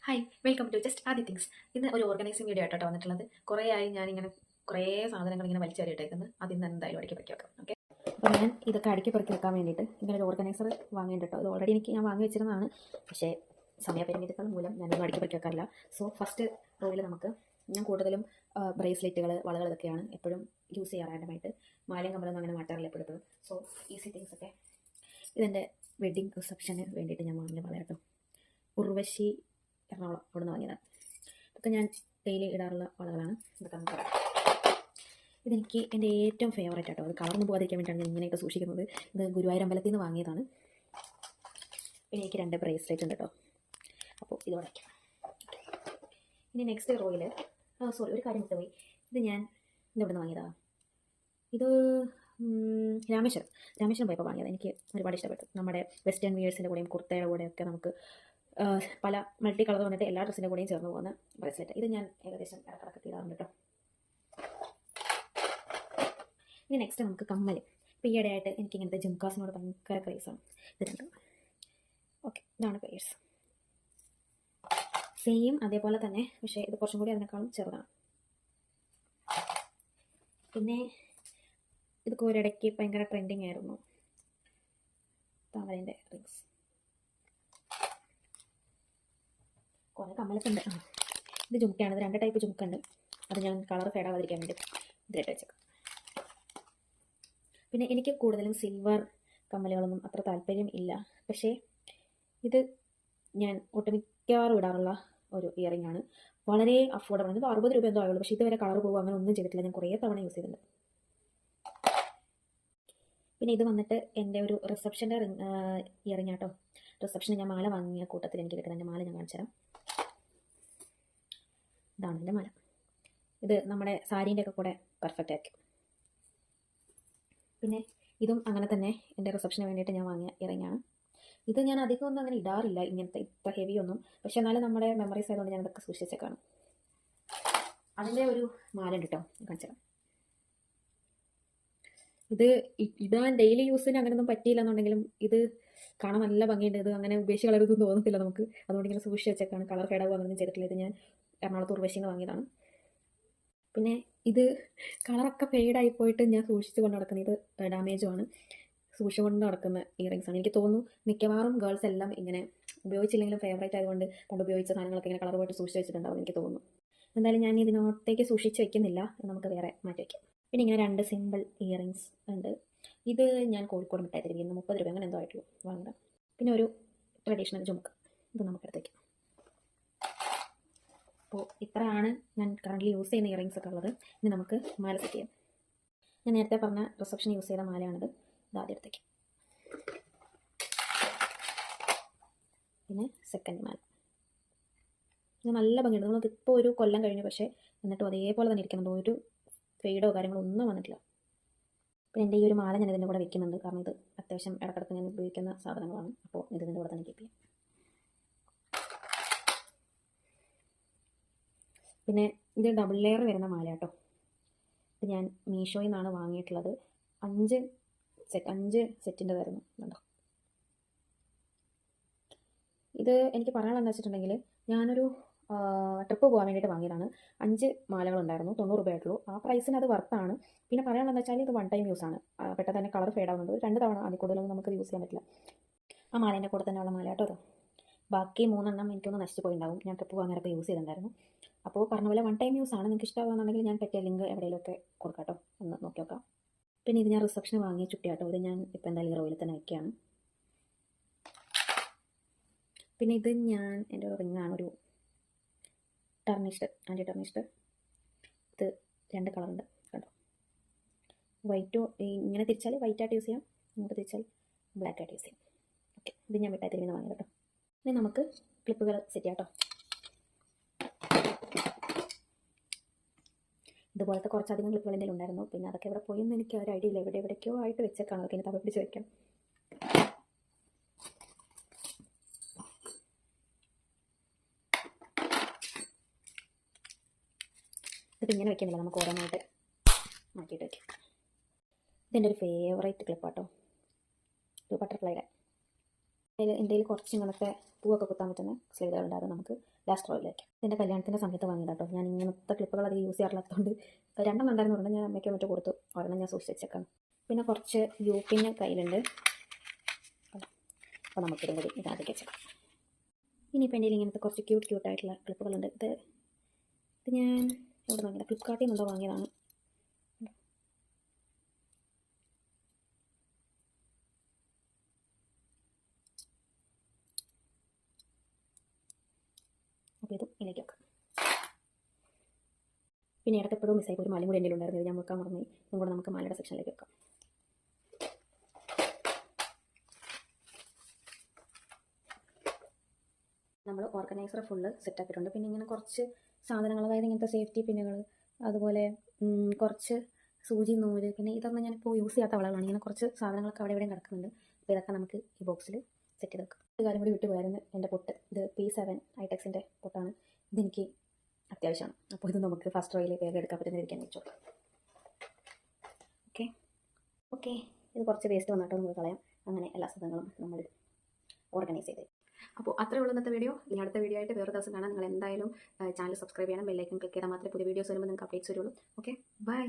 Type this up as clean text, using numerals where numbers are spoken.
Hi, welcome to just ആദ്യ things. ഇന്ന് ഒരു ഓർഗനൈസിങ് വീഡിയോ ആയിട്ടോ വന്നിട്ടുള്ളത്. കുറേ ആയി ഞാനിങ്ങനെ കുറേ സാധനങ്ങൾ ഇങ്ങനെ വലിച്ചെറിയിട്ടേക്കുന്നത്. അതിന്ന് എന്തായാലും അടുക്കി പെറുക്കി വെക്കാം. ഓക്കെ, അപ്പോൾ ഞാൻ ഇതൊക്കെ അടുക്കി പെറുക്കി വെക്കാൻ വേണ്ടിയിട്ട് ഇങ്ങനെ ഒരു ഓർഗനൈസർ വാങ്ങിയിട്ടോ. ഇത് ഓൾറെഡി ഞാൻ വാങ്ങി വെച്ചിരുന്നതാണ്, പക്ഷേ സമയപരിമിതികൾ മൂലം ഞാനൊന്നും അടുക്കി പെറുക്കി വെക്കാറില്ല. സോ ഫസ്റ്റ് റോയിൽ ഞാൻ കൂടുതലും ബ്രേസ്ലെറ്റുകൾ, വളകൾ ഇതൊക്കെയാണ് എപ്പോഴും യൂസ് ചെയ്യാറായിട്ട്. മാലയും കമ്മലൊന്നും അങ്ങനെ മാറ്റാറില്ല എപ്പോഴും. സോ ഈസി തിങ്സ് ഒക്കെ ഇതെൻ്റെ വെഡ്ഡിങ് റിസപ്ഷന് വേണ്ടിയിട്ട് ഞാൻ വാങ്ങിയ വളയാട്ടോ. ഉർവശി എറണാകുളം അവിടെ നിന്ന് വാങ്ങിയതാണ്. ഇതൊക്കെ ഞാൻ ഡെയിലി ഇടാറുള്ള വളകളാണ്. ഇതൊക്കെ നമുക്ക് ഇതെനിക്ക് എൻ്റെ ഏറ്റവും ഫേവറേറ്റ് ആട്ടോ. അത് കളർന്ന് പോകാതിരിക്കാൻ വേണ്ടിയിട്ടാണ് ഞാൻ ഇങ്ങനെയൊക്കെ സൂക്ഷിക്കുന്നത്. ഇത് ഗുരുവായൂർ അമ്പലത്തിൽ നിന്ന് വാങ്ങിയതാണ്. പിന്നെ എനിക്ക് 2 ബ്രേസ്ലെറ്റ് ഉണ്ട് കേട്ടോ. അപ്പോൾ ഇതോടെ വയ്ക്കാം. ഇനി നെക്സ്റ്റ് റോയിൽ സോറി, ഒരു കാര്യം വിട്ടുപോയി. ഇത് ഞാൻ ഇതെവിടെ നിന്ന് വാങ്ങിയതാണ്. ഇത് രാമേശ്വരം പോയപ്പോൾ വാങ്ങിയത്. എനിക്ക് ഒരുപാട് ഇഷ്ടപ്പെട്ടു. നമ്മുടെ വെസ്റ്റേൺ വിയേഴ്സിൻ്റെ കൂടെയും കുർത്തയുടെ കൂടെയൊക്കെ നമുക്ക് പല മൾട്ടി കളർ വന്നിട്ട് എല്ലാ ഡ്രസ്സിൻ്റെ കൂടെയും ചേർന്ന് പോകുന്ന ബ്രേസ്ലെറ്റ്. ഇത് ഞാൻ ഏകദേശം ഇടക്കിടക്ക് ഇടാറുണ്ട് കേട്ടോ. ഇനി നെക്സ്റ്റ് നമുക്ക് കമ്മൽ. ഇപ്പോൾ ഈയിടെയായിട്ട് എനിക്ക് ഇങ്ങനത്തെ ജുംകാസിനോട് ഭയങ്കര ക്രേസാണ്. ഇത് രണ്ടും ഓക്കെ. ഇതാണ് പേഴ്സ്. സെയിം അതേപോലെ തന്നെ, പക്ഷേ ഇത് കുറച്ചും കൂടി അതിനേക്കാളും ചെറുതാണ്. പിന്നെ ഇതൊക്കെ ഒരിടയ്ക്ക് ഭയങ്കര ട്രെൻഡിങ് ആയിരുന്നു, താമരേൻ്റെ റിങ്സ്. കുറേ കമ്മലൊക്കെ ഉണ്ട്. ഇത് ജുംക്കയാണ്. ഇത് 2 ടൈപ്പ് ജുംക്കുണ്ട്. അത് ഞാൻ കളർ ഫേഡാവാതിരിക്കാൻ വേണ്ടി ഇതിലിട്ട് വെച്ചേക്കാം. പിന്നെ എനിക്ക് കൂടുതലും സിൽവർ കമ്മലുകളൊന്നും അത്ര താല്പര്യം ഇല്ല, പക്ഷേ ഇത് ഞാൻ ഒട്ടുമിക്കവാറും ഇടാറുള്ള ഒരു ഇയറിംഗ് ആണ്. വളരെ അഫോർഡബിൾ ആണ്. ഇത് 60 രൂപ എന്തോ ആയുള്ളൂ, പക്ഷേ ഇതുവരെ കളർ പോകും അങ്ങനെ ഒന്നും ചെയ്തിട്ടില്ല. ഞാൻ കുറേ തവണ യൂസ് ചെയ്തിട്ടുണ്ട്. പിന്നെ ഇത് വന്നിട്ട് എൻ്റെ ഒരു റിസപ്ഷൻ്റെ ഇയറിംഗ് ആട്ടോ. റിസപ്ഷന് ഞാൻ മാല വാങ്ങിയ കൂട്ടത്തിൽ എനിക്ക് കിട്ടുന്ന എൻ്റെ മാല ഞാൻ കാണിച്ചു തരാം. ഇതാണ് എൻ്റെ മാല. ഇത് നമ്മുടെ സാരീൻ്റെ ഒക്കെ കൂടെ പെർഫെക്റ്റ് ആയിരിക്കും. പിന്നെ ഇതും അങ്ങനെ തന്നെ എൻ്റെ റിസപ്ഷന് വേണ്ടിയിട്ട് ഞാൻ വാങ്ങിയ ഇയറിംഗ് ആണ്. ഇത് ഞാൻ അധികം ഒന്നും അങ്ങനെ ഇടാറില്ല, ഇങ്ങനത്തെ ഇത്ര ഹെവി ഒന്നും. പക്ഷെ എന്നാലും നമ്മുടെ മെമ്മറീസ് ആയതുകൊണ്ട് ഞാൻ ഇതൊക്കെ സൂക്ഷിച്ചേക്കാണ്. അതിൻ്റെ ഒരു മാല ഉണ്ട് കേട്ടോ, കാണിച്ചു തരാം. ഇത് ഇടാൻ ഡെയിലി യൂസിന് അങ്ങനെയൊന്നും പറ്റിയില്ല എന്നുണ്ടെങ്കിലും ഇത് കാണാൻ നല്ല ഭംഗിയുണ്ട്. ഇത് അങ്ങനെ ഉപേക്ഷിച്ച് കളരൊന്നും തോന്നത്തില്ല നമുക്ക്. അതുകൊണ്ട് ഇങ്ങനെ സൂക്ഷിച്ച് വെച്ചേക്കാണ്. കളർ ഫേഡാകും അങ്ങനെയൊന്നും ചെയ്തിട്ടില്ല. ഇത് ഞാൻ എറണാകുളത്ത് ഉർവശിയിൽ നിന്ന് വാങ്ങിയതാണ്. പിന്നെ ഇത് കളറൊക്കെ ഫെയ്ഡായി പോയിട്ട് ഞാൻ സൂക്ഷിച്ച് കൊണ്ട് നടക്കുന്നത്. ഇത് ഡാമേജുമാണ്. സൂക്ഷിച്ച് കൊണ്ട് നടക്കുന്ന ഇയറിങ്സാണ്. എനിക്ക് തോന്നുന്നു മിക്കവാറും ഗേൾസ് എല്ലാം ഇങ്ങനെ ഉപയോഗിച്ചില്ലെങ്കിലും ഫേവറേറ്റ് ആയതുകൊണ്ട് പണ്ട് ഉപയോഗിച്ച സാധനങ്ങളൊക്കെ ഇങ്ങനെ കളർ പോയിട്ട് സൂക്ഷിച്ച് വെച്ചിട്ടുണ്ടാവും എനിക്ക് തോന്നുന്നു. എന്തായാലും ഞാൻ ഇതിനോട്ടേക്ക് സൂക്ഷിച്ച് വെക്കുന്നില്ല, നമുക്ക് വേറെ മാറ്റി വയ്ക്കാം. പിന്നെ ഇങ്ങനെ 2 സിമ്പിൾ ഇയറിങ്സ് ഉണ്ട്. ഇത് ഞാൻ കോഴിക്കോട് മിഠായി തെരുവിൽ നിന്ന് 30 രൂപ അങ്ങനെ എന്തോ ആയിട്ടുള്ളൂ വാങ്ങുന്നത്. പിന്നെ ഒരു ട്രഡീഷണൽ ജുംക്ക, ഇത് നമുക്കെടുത്തേക്കാം. അപ്പോൾ ഇത്രയാണ് ഞാൻ കറൻ്റ് യൂസ് ചെയ്യുന്ന ഇയറിങ്സ് ഒക്കെ ഉള്ളത്. ഇനി നമുക്ക് മാല സെറ്റ് ചെയ്യാം. ഞാൻ നേരത്തെ പറഞ്ഞ റിസപ്ഷൻ യൂസ് ചെയ്ത മാലയാണിത്. ഇത് ആദ്യം എടുത്തേക്കാം. പിന്നെ സെക്കൻഡ് മാല. ഇത് നല്ല ഭംഗിയുണ്ട്. നമുക്ക് ഇപ്പോൾ ഒരു കൊല്ലം കഴിഞ്ഞു, പക്ഷേ എന്നിട്ടും അതേപോലെ തന്നെ ഇരിക്കുന്നുണ്ട്. ഒരു ഫെയ്ഡോ കാര്യങ്ങളോ ഒന്നും വന്നിട്ടില്ല. പിന്നെ എൻ്റെ ഈ ഒരു മാല ഞാൻ ഇതിൻ്റെ കൂടെ വെക്കുന്നുണ്ട്, കാരണം ഇത് അത്യാവശ്യം ഇടക്കിടക്ക് ഞാൻ ഉപയോഗിക്കുന്ന സാധനങ്ങളാണ്. അപ്പോൾ ഇതിൻ്റെ കൂടെ തന്നെ കീപ്പ് ചെയ്യാം. പിന്നെ ഇത് ഡബിൾ ലെയർ വരുന്ന മാല കേട്ടോ. ഇത് ഞാൻ മീഷോയിൽ നിന്നാണ് വാങ്ങിയിട്ടുള്ളത്. 5 സെറ്റിൻ്റെതായിരുന്നു. കണ്ടോ, ഇത് എനിക്ക് പറയാനുള്ളതെന്ന് വെച്ചിട്ടുണ്ടെങ്കിൽ ഞാനൊരു ട്രിപ്പ് പോകാൻ വേണ്ടിയിട്ട് വാങ്ങിയതാണ്. 5 മാലകളുണ്ടായിരുന്നു, 90 രൂപയായിട്ടുള്ളൂ. ആ പ്രൈസിന് അത് വർത്താണ്. പിന്നെ പറയാനുള്ളതെന്ന് വെച്ചാൽ ഇത് 1 ടൈം യൂസാണ്. പെട്ടെന്ന് തന്നെ കളർ ഫേഡ് ആവുന്നുണ്ട്. 2 തവണ അതിൽ കൂടുതലൊന്നും നമുക്ക് യൂസ് ചെയ്യാൻ പറ്റില്ല. ആ മാലേൻ്റെ കൂടെ തന്നെയുള്ള മാല കേട്ടോ അത്. ബാക്കി 3 എണ്ണം എനിക്കൊന്ന് നശിച്ചു പോയിട്ടുണ്ടാവും. ഞാൻ ട്രിപ്പ് പോകാൻ നേരത്തെ യൂസ് ചെയ്തിട്ടുണ്ടായിരുന്നു. അപ്പോൾ പറഞ്ഞ പോലെ 1 ടൈം യൂസാണ്. നിങ്ങൾക്ക് ഇഷ്ടമാകുന്നുണ്ടെങ്കിൽ ഞാൻ പറ്റിയ ലിങ്ക് എവിടെയെങ്കിലുമൊക്കെ കൊടുക്കാം കേട്ടോ, ഒന്ന് നോക്കി നോക്കാം. പിന്നെ ഇത് ഞാൻ റിസപ്ഷന് വാങ്ങിയ ചുട്ടിയാട്ടോ. ഇത് ഞാൻ ഇപ്പോൾ എന്തായാലും ഈ റോയിൽ തന്നെ വയ്ക്കുകയാണ്. പിന്നെ ഇത് ഞാൻ എൻ്റെ ഒരു റിങ്ങാണ്, ഒരു ആൻറ്റി ടർണിഷ്ഡ്. ഇത് 2 കളറുണ്ട് കേട്ടോ. വൈറ്റോ ഇങ്ങനെ തിരിച്ചാൽ വൈറ്റായിട്ട് യൂസ് ചെയ്യാം, ഇങ്ങോട്ട് തിരിച്ചാൽ ബ്ലാക്കായിട്ട് യൂസ് ചെയ്യാം. ഓക്കെ, ഇത് ഞാൻ മിഠായി തെരുവിൽ നിന്ന് വാങ്ങിയത് കേട്ടോ. ഇനി നമുക്ക് ക്ലിപ്പുകൾ സെറ്റ് ചെയ്യാം കേട്ടോ. ഇതുപോലത്തെ കുറച്ചധികം ക്ലിപ്പുകൾ എൻ്റെ ഉണ്ടായിരുന്നു. പിന്നെ അതൊക്കെ ഇവിടെ പോയെന്ന് എനിക്ക് ഒരു ഐഡിയ ഇല്ല. എവിടെയൊക്കെയോ ആയിട്ട് വെച്ചേക്കാണ്. അതൊക്കെ ഇനി തവ പിടിച്ച് വയ്ക്കാം. ഇത് ഇങ്ങനെ വെക്കുന്നില്ല, നമുക്ക് ഓരോന്നായിട്ട് മാറ്റിയിട്ട് വയ്ക്കാം. ഇതെൻ്റെ ഒരു ഫേവറേറ്റ് ക്ലിപ്പാട്ടോ, ഒരു ബട്ടർഫ്ലൈയുടെ. എൻ്റെ കയ്യിൽ കുറച്ച് ഇങ്ങനത്തെ പൂവൊക്കെ കുത്താൻ പറ്റുന്ന സ്ലീവുകളുണ്ടാകും നമുക്ക് ലാസ്റ്റ് റോയിലേക്ക്. എൻ്റെ കല്യാണത്തിൻ്റെ സമയത്ത് വാങ്ങിയത് കേട്ടോ. ഞാൻ ഇങ്ങനത്തെ ക്ലിപ്പുകൾ അധികം യൂസ് ചെയ്യാറില്ലാത്തതുകൊണ്ട് 2 ഉണ്ടായിരുന്നു, ഞാൻ അമ്മയ്ക്ക് മറ്റു കൊടുത്തു, ഒരെണ്ണം ഞാൻ സൂക്ഷിച്ച് വെച്ചേക്കാം. പിന്നെ കുറച്ച് യൂപ്പിന് കയ്യിലുണ്ട്. അപ്പോൾ നമുക്കിതും കൂടി ഇതാദ്യം വെച്ചേക്കാം. ഇനിയിപ്പോൾ എൻ്റെ ഇങ്ങനത്തെ കുറച്ച് ക്യൂട്ടായിട്ടുള്ള ക്ലിപ്പുകളുണ്ട്. ഇത് ഞാൻ എവിടെ വാങ്ങിയത്, ഫ്ലിപ്കാർട്ടിൽ നിന്നോ വാങ്ങിയതാണ്. അപ്പോൾ ഇതും ഇതിലേക്ക് വെക്കാം. പിന്നെ ഇടയ്ക്ക് എപ്പോഴും മിസ്സായി ഒരു മാലയും കൂടി എൻ്റെ ഉണ്ടായിരുന്നു, ഇത് ഞാൻ വെക്കാൻ മറന്നു. ഇതും കൂടെ നമുക്ക് മാലയുടെ സെക്ഷനിലേക്ക് വെക്കാം. നമ്മൾ ഓർഗനൈസർ ഫുള്ള് സെറ്റാക്കിയിട്ടുണ്ട്. പിന്നെ ഇങ്ങനെ കുറച്ച് സാധനങ്ങൾ, അതായത് ഇങ്ങനത്തെ സേഫ്റ്റി പിന്നുകൾ, അതുപോലെ കുറച്ച് സൂചി, നൂല്, പിന്നെ ഇതൊന്നും ഞാനിപ്പോൾ യൂസ് ചെയ്യാത്ത വളകളാണ്. ഇങ്ങനെ കുറച്ച് സാധനങ്ങളൊക്കെ അവിടെ എവിടെയും കിടക്കുന്നുണ്ട്. അപ്പോൾ ഇതൊക്കെ നമുക്ക് ഈ ബോക്സിൽ സെറ്റ് ചെയ്ത് വെക്കാം. ഒരു കാര്യം കൂടി വിട്ടുപോയായിരുന്നു, എൻ്റെ പൊട്ട്. ഇത് P7 ഐടെക്സിൻ്റെ പൊട്ടാണ്. ഇതെനിക്ക് അത്യാവശ്യമാണ്. അപ്പോൾ ഇത് നമുക്ക് ഫസ്റ്റ് റോയിൽ വേഗം എടുക്കാൻ പറ്റുന്ന ഇരിക്കാൻ വെച്ചു. ഓക്കെ ഇത് കുറച്ച് വേസ്റ്റ് വന്നിട്ടോ നമുക്ക് കളയാം. അങ്ങനെ എല്ലാ സാധനങ്ങളും നമ്മൾ ഓർഗനൈസ് ചെയ്ത്. അപ്പോൾ അത്രേ ഉള്ളൂ ഇന്നത്തെ വീഡിയോ. ഇനി അടുത്ത വീഡിയോ ആയിട്ട് വേറെ ദിവസം കാണാം. നിങ്ങൾ എന്തായാലും ചാനൽ സബ്സ്ക്രൈബ് ചെയ്യണം, ബെല്ലൈക്കൺ ക്ലിക്ക് ചെയ്താൽ മാത്രമേ പുതിയ വീഡിയോസ് വരുമ്പോൾ നിങ്ങൾക്ക് അപ്ഡേറ്റ്സ് വരുള്ളൂ. Okay, by.